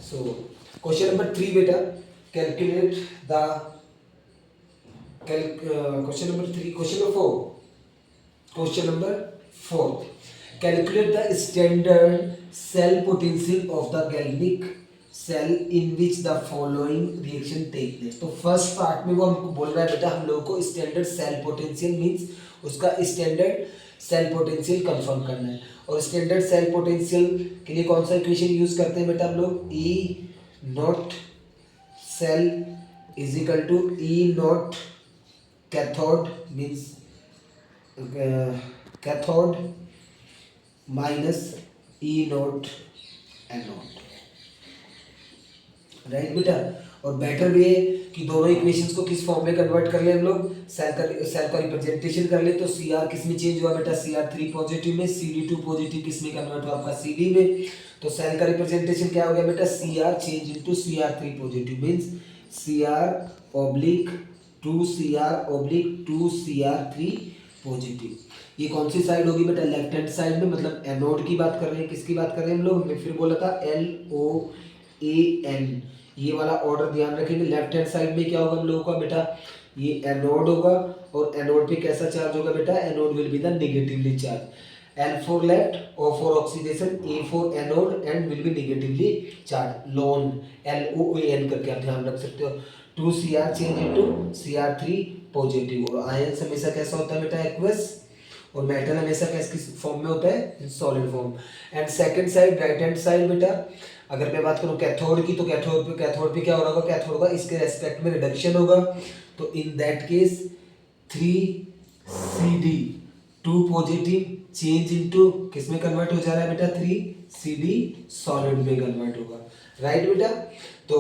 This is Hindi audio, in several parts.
So question number 3 beta, calculate the question number 3, question number 4, question number 4, calculate the standard cell potential of the galvanic cell in which the following reaction take place। तो फर्स्ट पार्ट में वो हमको बोल रहा है बेटा हम लोगों को स्टैंडर्ड सेल पोटेंशियल मींस उसका स्टैंडर्ड सेल पोटेंशियल कंफर्म करना है। और स्टैंडर्ड सेल पोटेंशियल के लिए कौन सा इक्वेशन यूज करते हैं बेटा हम लोग, E not cell is equal to E not cathode means cathode minus E not anode, right बेटा। और बेटर भी है कि दोनों इक्वेशंस को किस फॉर्म में कन्वर्ट कर ले हम लोग, सेल का रिप्रेजेंटेशन कर ले। तो सी आर किस में चेंज हुआ बेटा, सी आर 3 पॉजिटिव में, सी डी 2 पॉजिटिव किस में कन्वर्ट हुआ आपका सी डी में। तो सेल का रिप्रेजेंटेशन क्या हो गया बेटा, C R change into C R 3 positive means C R oblique 2 C R oblique 2 C R 3 positive. ये कौन सी साइड होगी बेटा, लेफ्ट हैंड साइड में, मतलब एनोड की बात कर रहे हैं। किसकी बात कर रहे हैं हम लोग, मैं फिर बोला था LOAN, ये वाला ऑर्डर ध्यान रखेंगे। लेफ्ट हैंड साइड में क्या होगा हम लोगों का बेटा, ये एनोड होगा। और एनोड पे कैसा चार्ज होगा बेटा, anode will be the negatively charge. L for left, O for oxidation, A for anode and will be negatively charged, LOAN, LOAN करके आप ध्यान रख सकते हो। 2 Cr change into Cr3 positive. और आयंस हमेशा कैसा होता है बेटा, एक्वस। और मेटल हमेशा किस फॉर्म में होता है, solid form. And second side, right hand side बेटा, अगर मैं बात करूं कैथोड की, तो कैथोड पे क्या हो रहा होगा, कैथोड का इसके रेस्पेक्ट में रिडक्शन होगा। तो in that case 3CD 2 positive change into किस में कन्वर्ट हो जा रहा है बेटा, 3CD सॉलिड में कन्वर्ट होगा, राइट बेटा। तो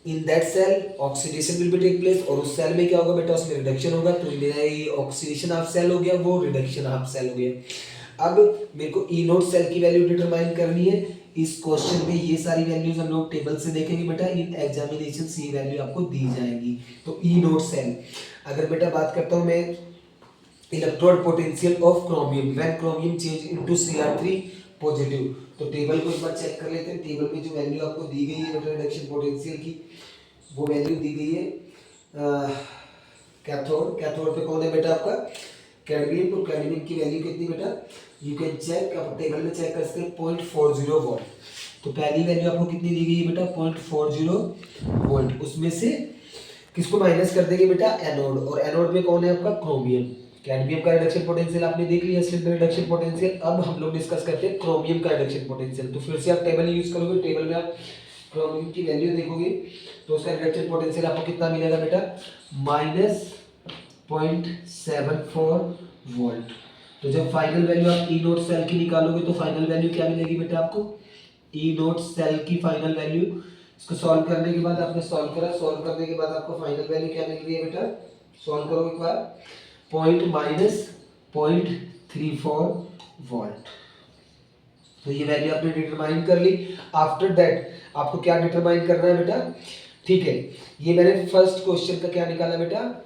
in that cell oxidation will be take place. और उस सेल में क्या होगा बेटा, उसमें रिडक्शन होगा। तो मेरा ये ऑक्सीडेशन हाफ सेल हो गया, वो रिडक्शन हाफ सेल हो गया। अब मेरे को ई नोट सेल की वैल्यू डिटरमाइन करनी है। इस क्वेश्चन में ये सारी वैल्यूज हम लोग टेबल से देखेंगे बेटा, इन एग्जामिनेशन से ये वैल्यू आपको दी जाएगी। तो ई नोट सेल, अगर बेटा बात करता हूँ मैं electrode potential of chromium when chromium change into Cr3 positive. तो टेबल को एक बार चेक कर लेते हैं। टेबल में जो वैल्यू आपको दी गई है बेटा रिडक्शन पोटेंशियल की, वो वैल्यू दी गई है कैथोड पे कौन है बेटा आपका, कैडमियम। तो कैडमियम की वैल्यू कितनी बेटा, यू कैन चेक, आप टेबल में चेक कर सकते हैं, 0.40 वोल्ट। तो पहली वैल्यू आपको कितनी दी गई है बेटा, 0.40 वोल्ट। उसमें से किसको माइनस कर देंगे बेटा, एनोड। और एनोड में कौन है आपका, क्रोमियम। कैडमियम का रिडक्शन पोटेंशियल आपने देख लिया, स्लिप रिडक्शन पोटेंशियल। अब हम लोग डिस्कस करते हैं क्रोमियम का रिडक्शन पोटेंशियल। तो फिर से आप टेबल यूज करोगे, टेबल में आप क्रोमियम की वैल्यू देखोगे तो उसका रिडक्शन पोटेंशियल आपको कितना मिलेगा बेटा, -0.74 वोल्ट। तो जब फाइनल वैल्यू आप ई नोट सेल की निकालोगे तो फाइनल वैल्यू क्या मिलेगी बेटा आपको, ई नोट सेल की फाइनल वैल्यू। इसको सॉल्व करने के बाद आपने सॉल्व करा, सॉल्व करने के बाद आपको फाइनल वैल्यू क्या मिल रही है बेटा, सॉल्व करो एक बार, -0.34 वोल्ट। तो ये वैल्यू आपने डिटरमाइन कर ली। आफ्टर दैट आपको क्या डिटरमाइन करना है बेटा, ठीक है, ये मैंने फर्स्ट क्वेश्चन का क्या निकाला बेटा,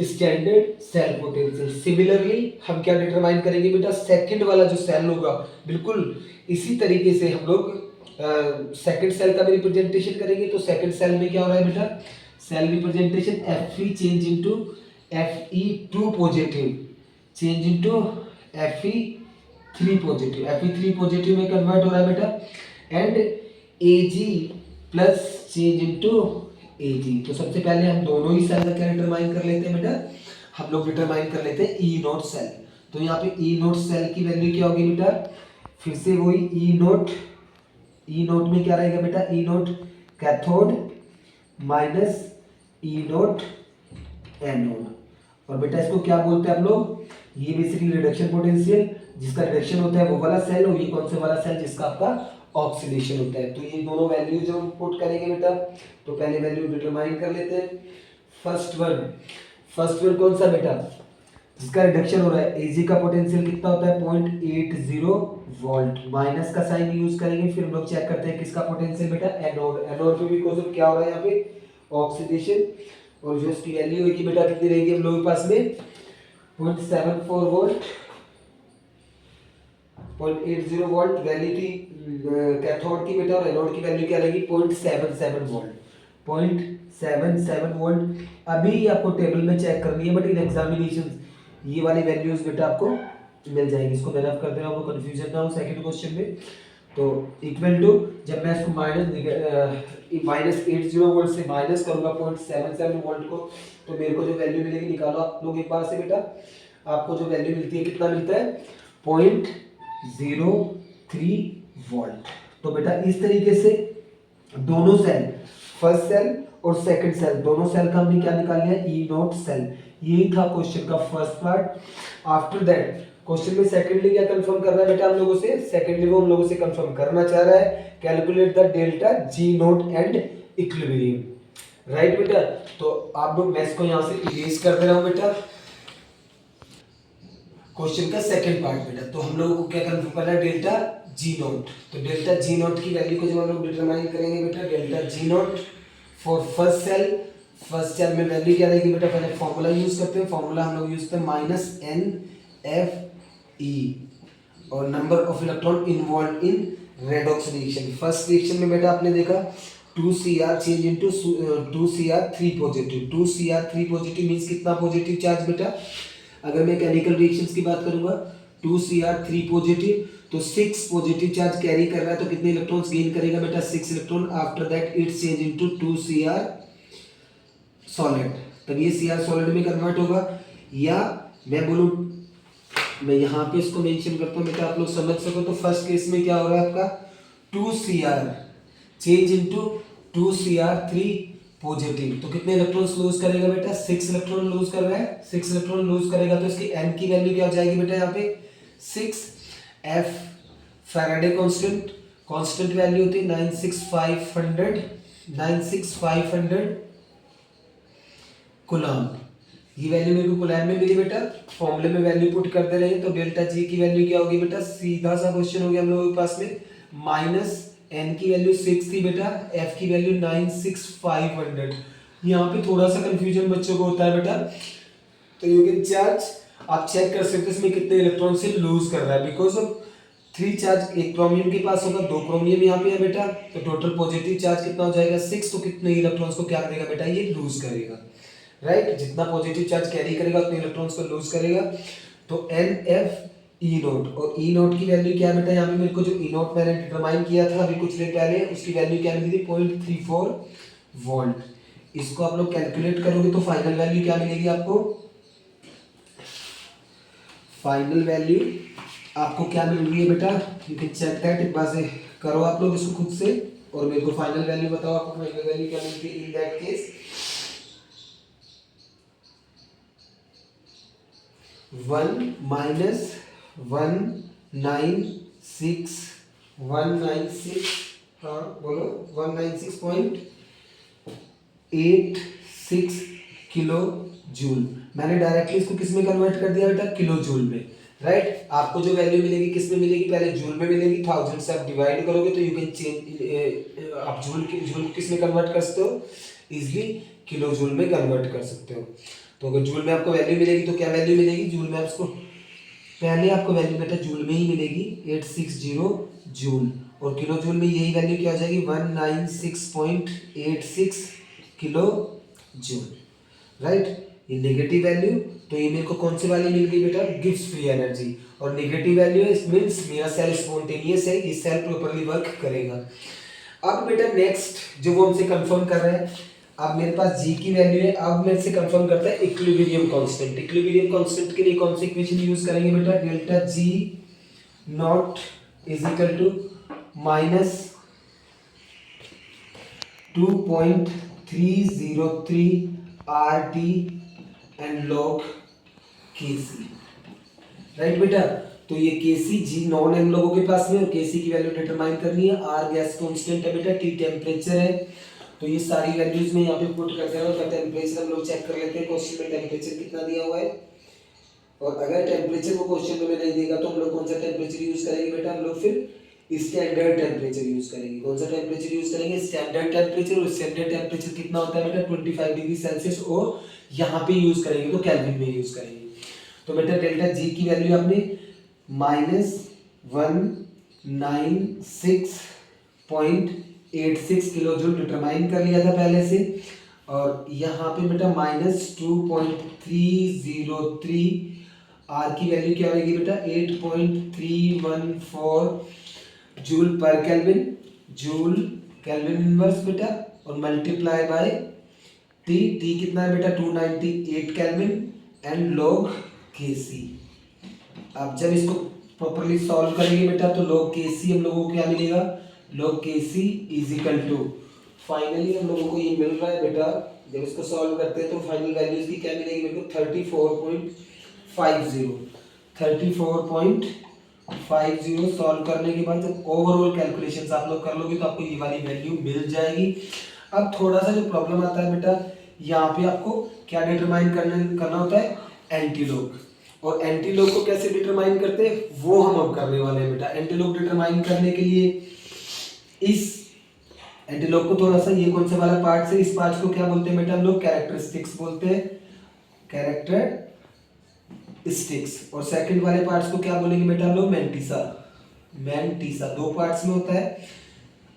स्टैंडर्ड सेल पोटेंशियल। सिमिलरली हम क्या डिटरमाइन करेंगे बेटा, सेकंड वाला जो सेल होगा बिल्कुल इसी तरीके से हम लोग सेकंड सेल का भी रिप्रेजेंटेशन करेंगे। तो सेकंड सेल में क्या हो रहा है बेटा, cell representation Fe change into Fe2 positive change into Fe3 positive, Fe3 positive में कन्वर्ट हो रहा है बेटा। And Ag plus change into Ag। तो सबसे पहले हम दोनों ही सेल का क्या डिटरमाइन कर लेते हैं बेटा, हम लोग डिटरमाइन कर लेते हैं ई नोट सेल। तो यहाँ पे ई नोट सेल की वैल्यू क्या होगी बेटा, फिर से वही ई नोट में क्या रहेगा बेटा, ई नोट कैथोड माइनस ई नोट एनोड। और बेटा इसको क्या बोलते हैं हम लोग, ये बेसिकली रिडक्शन पोटेंशियल, जिसका रिडक्शन होता है वो वाला सेल, और ये कौन से वाला सेल जिसका आपका ऑक्सीडेशन होता है। तो ये दोनों वैल्यू जो हम पुट करेंगे बेटा, तो पहले वैल्यू डिटरमाइन कर लेते हैं। फर्स्ट वन कौन सा बेटा, जिसका रिडक्शन हो रहा है, एजी का पोटेंशियल कितना होता है 0.80 वोल्ट। माइनस का साइन यूज करेंगे। फिर हम लोग चेक करते हैं किसका पोटेंशियल बेटा, एनोड पे भी क्या हो रहा है यहाँ पे, ऑक्सीडेशन। और जो इसकी वैल्यू होगी बेटा कितनी रहेगी हम लोगों के पास में, 0.74 वोल्ट, 0.80 वोल्ट वैल्यू थी कैथोड की बेटा और एनोड की वैल्यू क्या रहेगी 0.77 वोल्ट, 0.77 वोल्ट। अभी आपको टेबल में चेक करनी है बट इन एग्जामिनेशन ये वाली वैल्यूज बेटा आपको मिल जाएगी। इसको मेरा कर देना, आपको कंफ्यूजन ना हो सेकंड क्वेश्चन में। तो इक्वल टू, जब मैं इसको -80 वोल्ट से माइनस करूंगा 0.77 वोल्ट को, तो मेरे को जो वैल्यू मिलेगी निकालो आप लोग एक बार से बेटा। आपको जो वैल्यू मिलती है कितना मिलता है 0.03 वोल्ट। तो बेटा इस तरीके से दोनों सेल, फर्स्ट सेल और सेकंड सेल, दोनों सेल का हमने क्या निकाल लिया ई नोट सेल। यही था क्वेश्चन का first part. After that question में सेकंडली क्या कंफर्म कर रहा है बेटा हम लोगों से, सेकंडली वो हम लोगों से कंफर्म करना चाह रहा है calculate the delta G note and equilibrium. Right बेटा, तो आप लोग मैं इसको यहां से इरेज कर दे रहा हूं बेटा। क्वेश्चन का सेकंड पार्ट बेटा, तो हम लोगों को क्या कंफर्म करना है डेल्टा जी नोट। तो डेल्टा जी नोट की वैल्यू को जब हम लोग डिटरमाइन करेंगे बेटा, delta G nought for first cell, first cell में वैल्यू क्या रहेगी बेटा, पहले फॉर्मूला यूज करते हैं। फॉर्मूला हम लोग यूज करते हैं -NFE और number of electron involve in redox reaction. First reaction में बेटा आपने देखा 2Cr change into 2Cr3 positive. 2Cr3 positive means कितना पॉजिटिव चार्ज बेटा, अगर मैं केमिकल रिएक्शंस की बात करूंगा 2Cr3 पॉजिटिव, तो 6 पॉजिटिव चार्ज कैरी कर रहा है, तो कितने इलेक्ट्रॉन्स गेन करेगा बेटा 6 electron. After that it change into 2Cr solid, तब ये Cr सॉलिड में कन्वर्ट होगा। या मैं बोलूं, मैं यहाँ पे इसको मेंशन करता हूँ बेटा आप लोग समझ सको। तो फर्स्ट केस में क्या हो रहा है आपका 2Cr change into 2Cr3 positive, तो कितने इलेक्ट्रॉन्स लूज करेगा बेटा 6 इलेक्ट्रॉन लूज कर रहा है। 6 इलेक्ट्रॉन लूज करेगा तो इसकी n की वैल्यू क्या हो जाएगी बेटा यहाँ पे 6। F Faraday constant, constant value होती है 96500 कूलम्ब। ये वैल्यू मेरे को कूलम्ब में मिली बेटा, फॉर्मूले में वैल्यू पुट कर दे रहे हैं। तो डेल्टा जी की वैल्यू क्या होगी बेटा, सीधा सा क्वेश्चन हो गया हम लोगों के पास में। माइनस n की वैल्यू 6 थी बेटा, f की वैल्यू 96500। यहाँ पे थोड़ा सा कंफ्यूजन बच्चों को होता है बेटा, तो यू कैन चार्ज आप चेक कर सकते हो इसमें कितने इलेक्ट्रॉन से लूज कर रहा है। बिकॉज ऑफ 3 चार्ज, एक क्रोमियम के पास होगा, 2 क्रोमियम यहाँ पे है बेटा, तो टोटल पॉजिटिव चार्ज कितना हो जाएगा 6। तो कितने इलेक्ट्रॉन्स को क्या करेगा बेटा ये लूज करेगा। राइट, जितना पॉजिटिव चार्ज कैरी करेगा उतने इलेक्ट्रॉन्स को लूज करेगा। तो NF ई नोट, और ई नोट की वैल्यू क्या बेटा, यहाँ पे मेरे को जो ई नोट मैंने डिटरमाइन किया था अभी कुछ देर पहले, उसकी वैल्यू क्या मिली थी 0.34 वोल्ट। इसको आप लोग कैलकुलेट करोगे तो फाइनल वैल्यू क्या मिलेगी आपको, फाइनल वैल्यू आपको क्या मिल रही है बेटा, यू कैन चेक दैट, एक बार से करो आप लोग इसको खुद से और मेरे को फाइनल वैल्यू बताओ, आपको फाइनल वैल्यू क्या मिलती है इन दैट केस। 1 माइनस 196 हाँ बोलो 196.86 किलो जूल। मैंने डायरेक्टली इसको किस में कन्वर्ट कर दिया बेटा, किलो जूल में। राइट, आपको जो वैल्यू मिलेगी किस में मिलेगी, पहले जूल में मिलेगी, 1000 से आप डिवाइड करोगे तो यू कैन चेंज, आप जूल को किस में कन्वर्ट कर सकते हो, इजिली किलो जूल में कन्वर्ट कर सकते हो। तो अगर जूल में आपको वैल्यू मिलेगी तो क्या वैल्यू मिलेगी जूल में, आपको पहले आपको वैल्यू बेटा जूल में ही मिलेगी 860 जूल, और किलो जूल में यही वैल्यू क्या हो जाएगी 196.86 किलो जूल। राइट, ये नेगेटिव वैल्यू, तो ये मेरे को कौन सी वाली मिल गई बेटा, गिव्स फ्री एनर्जी, और नेगेटिव वैल्यू मीन्स मेरा सेल स्पॉन्टेनियस है, ये सेल प्रॉपर्ली वर्क करेगा। अब बेटा नेक्स्ट जो वो हमसे कंफर्म कर रहे हैं, अब मेरे पास जी की वैल्यू है, अब मेरे से कंफर्म करता है इक्विलिब्रियम कांस्टेंट। इक्विलिब्रियम कांस्टेंट के लिए कौन सी इक्वेशन यूज करेंगे बेटा, delta G not is equal to minus 2.303 RT and log K C. Right बेटा, तो ये केसी जी नॉन है हम लोगों के पास में, और केसी की वैल्यू डिटरमाइन करनी है। आर गैस कांस्टेंट है बेटा, टी टेम्परेचर है, तो ये सारी वैल्यूज में यहाँ पे पुट करते हैं। और टेम्परेचर हम लोग चेक कर लेते हैं, क्वेश्चन में टेम्परेचर कितना दिया हुआ है, और अगर टेम्परेचर को क्वेश्चन में नहीं देगा तो हम लोग कौन सा टेम्परेचर यूज करेंगे बेटा, हम लोग फिर स्टैंडर्ड टेम्परेचर यूज करेंगे। कौन सा टेम्परेचर यूज करेंगे, स्टैंडर्ड टेम्परेचर। और स्टैंडर्ड टेम्परेचर कितना होता है बेटा 25 डिग्री सेल्सियस, और यहाँ पे यूज करेंगे तो केल्विन में यूज करेंगे। तो बेटा डेल्टा जी की वैल्यू आपने -1 96.86 किलो जूल डिटरमाइन कर लिया था पहले से। और यहाँ पे बेटा -2.303 आर की वैल्यू क्या होगी बेटा 8.314 जूल पर केल्विन, जूल केल्विन इनवर्स बेटा, और मल्टीप्लाई बाय टी। टी कितना है बेटा 298 केल्विन एंड लॉग के सी। अब जब इसको प्रॉपरली सॉल्व करेंगे बेटा तो log के सी हम लोगों को क्या मिलेगा, log के सी इज इक्वल टू, फाइनली हम लोगों को ये मिल रहा है बेटा, जब इसको सॉल्व करते हैं तो फाइनल वैल्यू इसकी क्या मिलेगी मेरे को 34.50 सॉल्व करने के बाद जब ओवरऑल कैलकुलेशंस आप लोग कर लोगे तो आपको ये वाली वैल्यू मिल जाएगी। अब थोड़ा सा जो प्रॉब्लम आता है बेटा, यहाँ पे आपको क्या डिटरमाइन करना होता है, एंटीलॉग। और एंटीलॉग को कैसे डिटरमाइन करते हैं वो हम अब करने वाले हैं बेटा। एंटीलॉग डिटरमाइन करने के लिए इस एंटीलॉग को थोड़ा सा, ये कौन सा वाला पार्ट से, इस पार्ट को क्या बोलते हैं बेटा हम लोग, कैरेक्टरिस्टिक्स बोलते हैं, कैरेक्टरिस्टिक्स। और सेकंड वाले पार्ट्स को क्या बोलेंगे बेटा हम लोग, मैंटिसा। मैंटिसा दो पार्ट्स में होता है।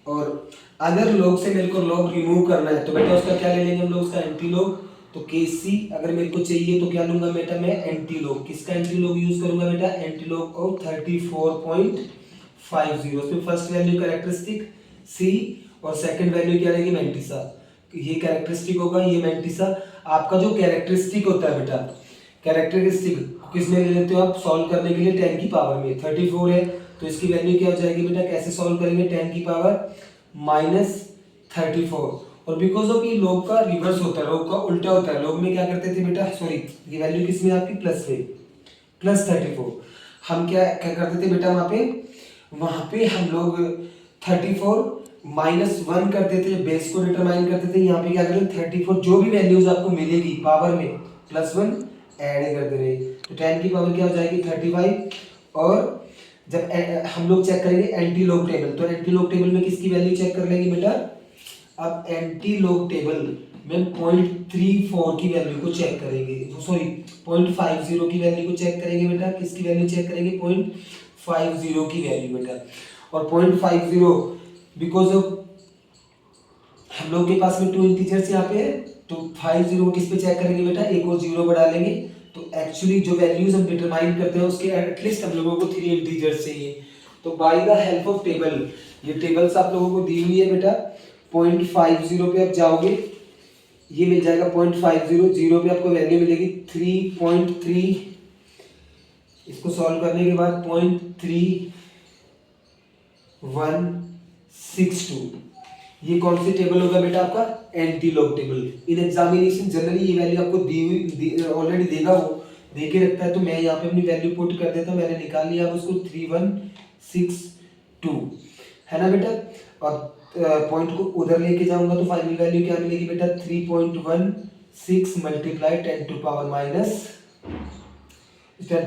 और अगर लॉग से मेरे को लॉग रिमूव करना है तो बेटा उसका क्या ले लेंगे हम लोग, उसका एंटीलॉग। तो केसी अगर मेरे को चाहिए तो क्या लूंगा बेटा मैं, एंटीलॉग। किसका एंटीलॉग यूज करूंगा बेटा, एंटीलॉग ऑफ 34.50। उसमें फर्स्ट वैल्यू कैरेक्टरिस्टिक सी और सेकंड वैल्यू क्या रहेगी, मैंटिसा। ये कैरेक्टरिस्टिक होगा, ये मैंटिसा। आपका जो कैरेक्टरिस्टिक होता है बेटा, कैरेक्टरिस्टिक किसमें ले लेते हो आप सॉल्व करने के लिए, 10 की पावर में। 34 है तो इसकी वैल्यू क्या हो जाएगी बेटा, कैसे सॉल्व करेंगे, 10 की पावर -34। और बिकॉज ऑफ ये लॉग का रिवर्स होता है, लॉग का उल्टा होता है। लॉग में क्या करते थे बेटा, सॉरी ये वैल्यू किसमें आपकी प्लस में, +34। हम क्या क्या करते थे बेटा, वहां पे हम लोग 34 -1 करते थे, बेस को डिटरमाइन करते थे। यहाँ पे क्या करते थे, 34 जो भी वैल्यूज आपको मिलेगी पावर में +1 ऐड करते रहे। तो 10 की पावर क्या हो जाएगी 35। और जब हम लोग चेक करेंगे एंटी लॉग टेबल, तो एंटी लॉग टेबल में किसकी वैल्यू चेक कर लेंगे बेटा, अब एंटी लॉग टेबल में 0.34 की वैल्यू को चेक करेंगे, सॉरी 0.50 की वैल्यू को चेक करेंगे बेटा। किसकी वैल्यू चेक करेंगे, 0.50 की वैल्यू बेटा। और 0.50 बिकॉज ऑफ हम लोग के पास में 2 इंटीजर्स यहाँ पे है, तो 50 को किस पे चेक करेंगे बेटा, एक और 0 बढ़ा लेंगे। तो एक्चुअली जो वैल्यूज हम डिटरमाइन करते हैं उसके एटलीस्ट हम लोगों को 3 इंटीजर्स चाहिए। तो by the help of table, ये टेबल्स आप लोगों को दी हुई है बेटा। 0.50 पे आप जाओगे, ये मिल जाएगा 0.50, 0 पे आपको वैल्यू मिलेगी 3.3। इसको सॉल्व करने के बाद 0.3162। ये कौन सी टेबल होगा बेटा, आपका anti log table. In examination generally ये वैल्यू आपको दी हुई ऑलरेडी देगा, वो दे के रखता है। तो मैं यहाँ पे अपनी वैल्यू पुट कर देता हूँ, मैंने निकाल लिया अब उसको 3162 है ना बेटा। और पॉइंट को उधर लेके जाऊंगा तो फाइनल वैल्यू क्या मिलेगी बेटा, 3.16 मल्टीप्लाई 10 टू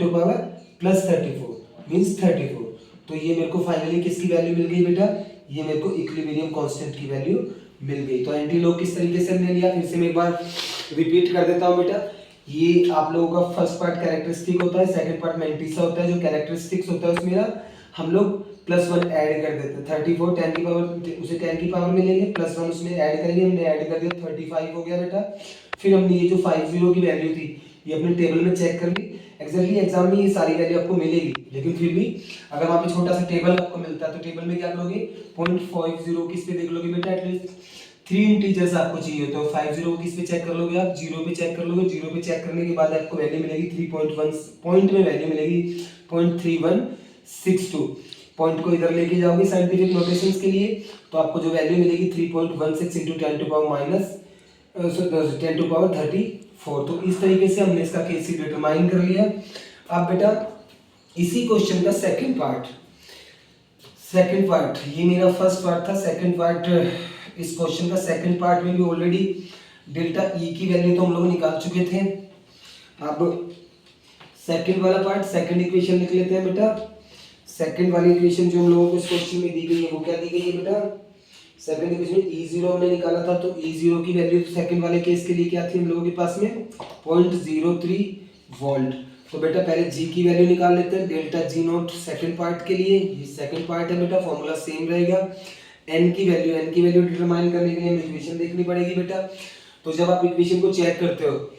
पावर +34 मीन्स 34। तो ये मेरे को फाइनली किसकी वैल्यू मिल गई बेटा, ये मेरे को इक्विलिब्रियम कांस्टेंट की वैल्यू मिल गई। तो एंटी लॉग किस तरीके से हमने लिया, फिर से मैं एक बार रिपीट कर देता हूँ बेटा। ये आप लोगों का फर्स्ट पार्ट कैरेक्टरिस्टिक होता है, सेकंड पार्ट मैंटिसा होता है। जो कैरेक्टरिस्टिक्स होता है उसमें ना हम लोग +1 ऐड कर देते हैं। 34 10 की पावर, उसे 10 की पावर में लेंगे, +1 उसमें ऐड करेंगे, हमने ऐड कर दिया 35 हो गया बेटा। फिर हमने ये जो 50 की वैल्यू थी ये अपने टेबल में चेक कर ली। एग्जैक्टली एग्जाम में ये सारी वैल्यू आपको मिलेगी, लेकिन फिर भी अगर वहाँ पे छोटा सा टेबल आपको मिलता है तो टेबल में क्या करोगे, 0.50 किस पे देख लोगे बेटा, एटलीस्ट 3 इंटीजर्स आपको चाहिए। तो 50 को किस पे चेक कर लोगे आप, 0 पे चेक कर लोगे। 0 पे चेक करने के बाद आपको वैल्यू मिलेगी 3.1, पॉइंट में वैल्यू मिलेगी 0.3162। पॉइंट को इधर लेके जाओगे साइंटिफिक नोटेशंस के लिए, तो आपको जो वैल्यू मिलेगी 3.16 इंटू 10 टू पावर 34। तो इस तरीके से हमने इसका केसी डिटरमाइन कर लिया। अब बेटा इसी क्वेश्चन का सेकंड पार्ट, ये मेरा फर्स्ट पार्ट था। सेकंड पार्ट, इस क्वेश्चन का सेकंड पार्ट में भी ऑलरेडी डेल्टा ई की वैल्यू तो हम लोग निकाल चुके थे। अब सेकंड वाला पार्ट, सेकंड इक्वेशन लिख लेते हैं बेटा। सेकंड वाली इक्वेशन जो हम लोगों को इस क्वेश्चन में दी गई है वो क्या दी गई है बेटा, सेकंड इक्वेशन E0 हमने निकाला था। तो E0 की वैल्यू सेकंड वाले केस के लिए क्या थी हम लोगों के पास में, 0.03 वोल्ट। तो बेटा पहले जी की वैल्यू निकाल लेते हैं, delta G not second part के लिए, ये सेकंड पार्ट है बेटा, फॉर्मूला सेम रहेगा। एन की वैल्यू डिटरमाइन करने के लिए हमें इक्वेशन देखनी पड़ेगी बेटा। तो जब आप इक्वेशन को चेक करते हो,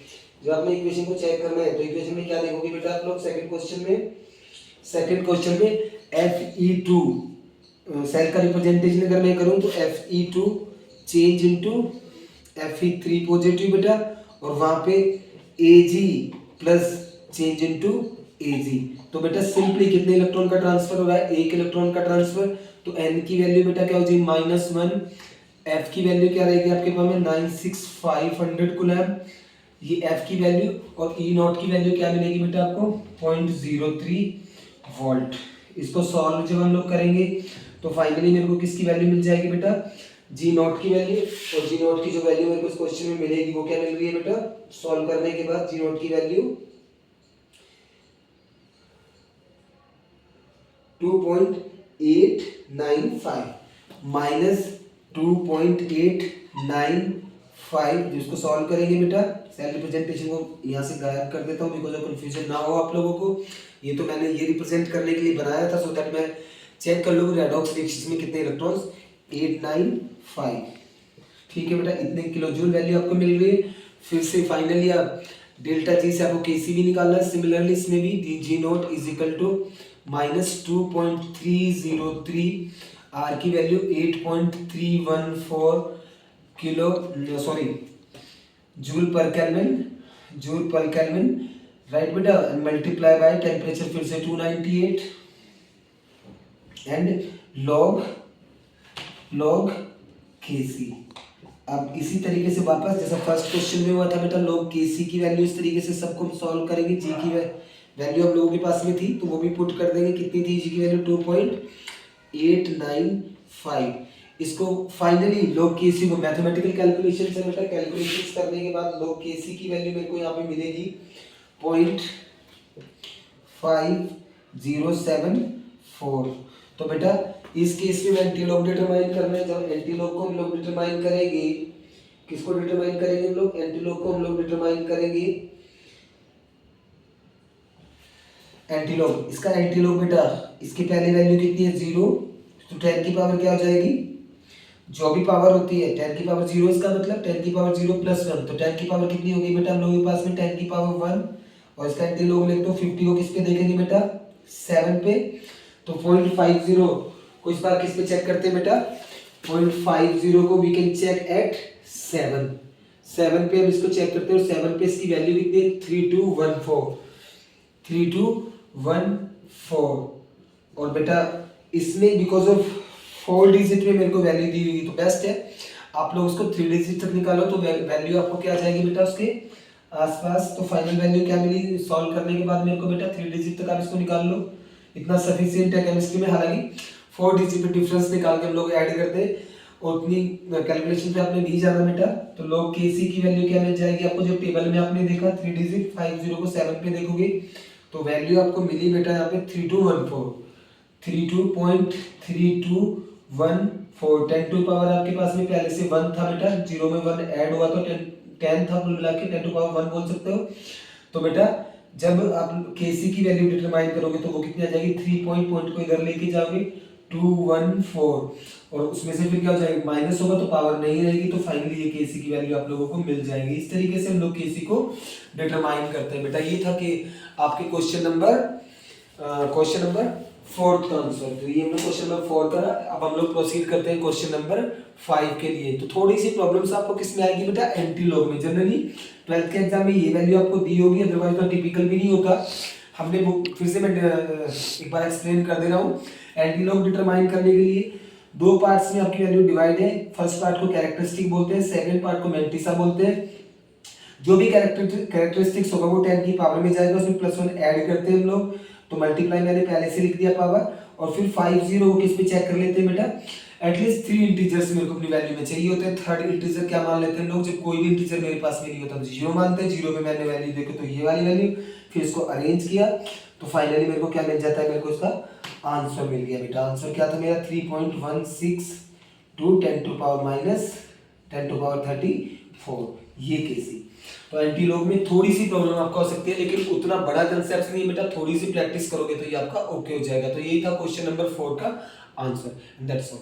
जब आपने इक्वेशन को चेक करना है तो इक्वेशन में क्या देखोगे बेटा आप लोग, सेकंड क्वेश्चन में Fe2 सेल का रिप्रेजेंटेशन अगर मैं करूं तो Fe2 change into Fe3 positive बेटा, और वहां पे Ag plus change into Ag। तो बेटा सिंपली कितने इलेक्ट्रॉन का ट्रांसफर हो रहा है, एक इलेक्ट्रॉन का ट्रांसफर। तो n की वैल्यू बेटा क्या हो जाएगी -1, f की वैल्यू क्या रहेगी आपके पास में 96500 कूलम, ये f की वैल्यू, और E नॉट की वैल्यू क्या मिलेगी बेटा आपको 0.03 वोल्ट। इसको सॉल्व जब हम लोग करेंगे तो फाइनली मेरे को किसकी वैल्यू मिल जाएगी बेटा, जी नॉट की वैल्यू। और जी नॉट की जो वैल्यू मेरे को इस क्वेश्चन में मिलेगी वो क्या मिल रही है बेटा, सॉल्व करने के बाद जी नॉट की वैल्यू 2.895 माइनस 2.895, जिसको सॉल्व करेंगे बेटा, सेल रिप्रेजेंटेशन को यहाँ से गायब कर देता हूँ बिकॉज ऑफ कंफ्यूजन ना हो आप लोगों को। ये तो मैंने ये रिप्रेजेंट करने के लिए बनाया था सो दैट मैं चेक कर लूँ रेडॉक्स रिएक्शन में कितने इलेक्ट्रॉन्स, 895। ठीक है बेटा, इतने किलो जूल वैल्यू आपको मिल रही है। फिर से फाइनली आप डेल्टा जी से आपको केसी भी निकालना है, सिमिलरली इसमें भी D G not is equal to -2.303, R की वैल्यू 8.314 किलो जूल पर केल्विन, राइट बेटा, मल्टीप्लाई बाय टेम्परेचर फिर से 298 एंड लॉग केसी। अब इसी तरीके से वापस जैसा फर्स्ट क्वेश्चन में हुआ था बेटा, लॉग केसी की वैल्यू इस तरीके से सबको सॉल्व करेंगे। जी की वैल्यू हम लोगों के पास में थी तो वो भी पुट कर देंगे, कितनी थी जी की वैल्यू 2.895। इसको फाइनली लॉग केसी को मैथमेटिकल कैलकुलेशन से बेटा कैलकुलेशंस करने के बाद लॉग केसी की वैल्यू मेरे को यहाँ पे मिलेगी 0.5074। तो बेटा इस केस में एंटी लॉग डिटरमाइन करना है, जब एंटी लॉग को हम लोग डिटरमाइन करेंगे, किसको डिटरमाइन करेंगे हम लोग, एंटी लॉग को हम लोग डिटरमाइन करेंगे एंटी लॉग। इसका एंटी लॉग बेटा, इसकी पहली वैल्यू कितनी है 0, तो 10 की पावर क्या हो जाएगी, जो भी पावर होती है 10 की पावर 0, इसका मतलब 10 की पावर 0 + 1, तो 10 की पावर कितनी होगी बेटा हम लोगों के पास में 10 की पावर 1, और इसका एंटी लॉग लिख दो 50 को किस पे देखेंगे बेटा 7 पे। तो 0.50 को इस बार किस पे चेक करते हैं बेटा, 0.50 को वी कैन चेक एट 7 पे हम इसको चेक करते हैं, और 7 पे इसकी वैल्यू कितनी है 3214। और बेटा इसमें बिकॉज ऑफ 4 डिजिट में मेरे को वैल्यू दी हुई तो बेस्ट है, आप लोग उसको 3 डिजिट तक निकालो तो वैल्यू आपको क्या आ जाएगी बेटा उसके आसपास। तो फाइनल वैल्यू क्या मिली सॉल्व करने के बाद मेरे को बेटा 3 डिजिट तक आप इसको निकाल लो, इतना सफिशिएंट है केमिस्ट्री में। हालांकि 4 डिजिट पे डिफरेंस निकाल के हम लोग ऐड करते हैं, उतनी कैलकुलेशन पे आपने नहीं जाना बेटा। तो लॉग केसी की वैल्यू क्या मिल जाएगी आपको, जो टेबल में आपने देखा 3 डिजिट 50 को 7 पे देखोगे तो वैल्यू आपको मिली बेटा यहाँ पे 3214। 10 टू पावर आपके पास में पहले से 1 था बेटा, 0 में 1 ऐड हुआ तो 10 था, कुल मिला के 10 टू पावर 1 बोल सकते हो। तो बेटा जब आप केसी की वैल्यू डिटरमाइन करोगे तो वो कितनी आ जाएगी, 3 पॉइंट को इधर लेके जाओगे 214, और उसमें से फिर क्या हो जाएगा माइनस होगा तो पावर नहीं रहेगी, तो फाइनली ये केसी की वैल्यू आप लोगों को मिल जाएगी। इस तरीके से हम लोग केसी को डिटरमाइन करते हैं बेटा। ये था कि आपके क्वेश्चन नंबर 4 का आंसर। तो ये हमने क्वेश्चन नंबर 4 करा। अब हम लोग प्रोसीड करते हैं क्वेश्चन नंबर 5 के लिए। तो थोड़ी सी प्रॉब्लम्स आपको किस में आएगी बेटा, एंटी लॉग में। जनरली 12th के एग्जाम में ये वैल्यू आपको दी होगी, अदरवाइज तो टिपिकल भी नहीं होता। हमने फिर से मैं एक बार एक्सप्लेन कर दे रहा हूँ। एंटी लॉग डिटरमाइन करने के लिए 2 पार्ट्स में आपकी वैल्यू डिवाइड है। फर्स्ट पार्ट को कैरेक्टरिस्टिक बोलते हैं, सेकंड पार्ट को मैंटिसा बोलते हैं। जो भी कैरेक्टरिस्टिक्स होगा वो 10 की पावर में जाएगा, उसमें +1 ऐड करते हैं हम लोग, तो मल्टीप्लाई मैंने पहले से लिख दिया पावर, और फिर 50 को किस पे चेक कर लेते हैं बेटा, एटलीस्ट 3 इंटीजर्स मेरे को अपनी वैल्यू में चाहिए होते हैं। थर्ड इंटीजर क्या मान लेते हैं लोग, जब कोई भी इंटीजर मेरे पास में नहीं होता तो 0 मानते हैं। 0 पे मैंने वैल्यू देखी तो ये वाली वैल्यू, फिर इसको अरेंज किया तो फाइनली मेरे को क्या मिल जाता है, मेरे को इसका आंसर मिल गया बेटा। आंसर क्या था मेरा 3.162 10 टू पावर -10 टू पावर 34। ये केसी। तो एंटी लॉग में थोड़ी सी प्रॉब्लम आपको हो सकती है, लेकिन उतना बड़ा कंसेप्ट नहीं बेटा, थोड़ी सी प्रैक्टिस करोगे तो ये आपका ओके हो जाएगा। तो यही था क्वेश्चन नंबर 4 का आंसर। That's all.